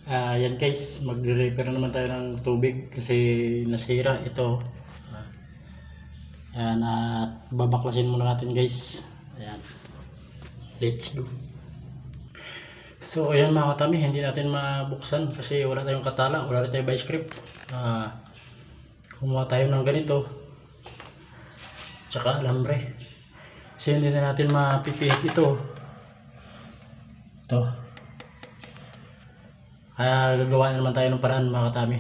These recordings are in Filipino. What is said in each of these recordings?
Yan guys, magre-repair naman tayo ng tubig kasi nasira ito. Ayan, at babaklasin muna natin guys. Ayan, let's go. So ayan mga katami, hindi natin mabuksan kasi wala tayong katala, wala rin tayong vice grip. Kumuha tayo ng ganito tsaka alambre kasi hindi na natin mapipihit ito. Kaya gagawa naman tayo ng paraan mga katami.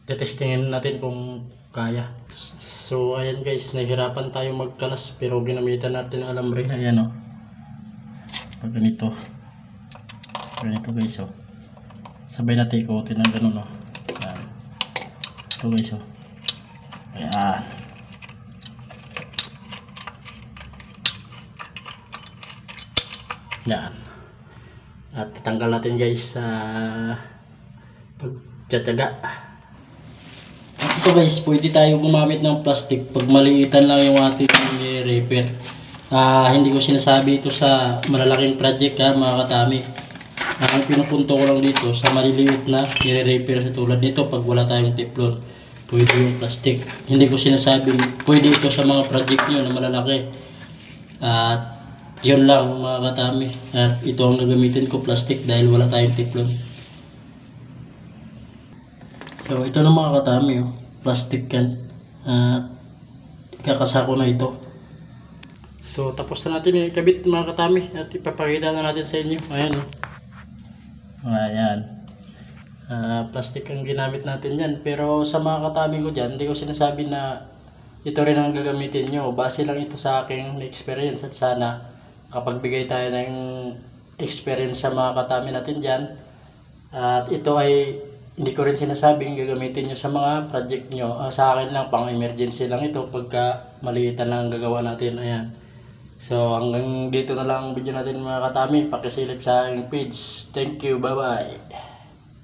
Tetestingin natin kung kaya. So ayan guys, nahihirapan tayo magkalas pero ginamitan natin ang alambre. Ayan o, pag ganito guys o, sabay natin ikutin ng ganun o. Ito guys o, ayan. Yan. At tatanggal natin guys sa pagtsatsaga. Ito guys, pwede tayo gumamit ng plastic pag maliitan lang yung ating repair. Hindi ko sinasabi ito sa malalaking project mga katami. Ang pinupunto ko lang dito sa maliliit na i-repair sa tulad nito pag wala tayong teflon. Pwede yung plastic. Hindi ko sinasabing pwede ito sa mga project nyo na malalaki. At yun lang mga katami. At ito ang gagamitin ko, plastic, dahil wala tayong teflon. So ito na mga katami, plastic yan. Kakasako na ito. So tapos na natin ikabit mga katami at ipapakita na natin sa inyo. Ayan o. Ayan. Plastic ang ginamit natin yan. Pero sa mga katami ko dyan, hindi ko sinasabi na ito rin ang gagamitin nyo. Base lang ito sa aking experience at sana kapagbigay tayo ng experience sa mga katami natin dyan. At ito ay hindi ko rin sinasabing gagamitin nyo sa mga project nyo. Sa akin lang, pang emergency lang ito pagka maliitan lang ang gagawa natin. Ayan. So hanggang dito na lang ang video natin mga katami. Pakisilip sa aking page. Thank you. Bye bye.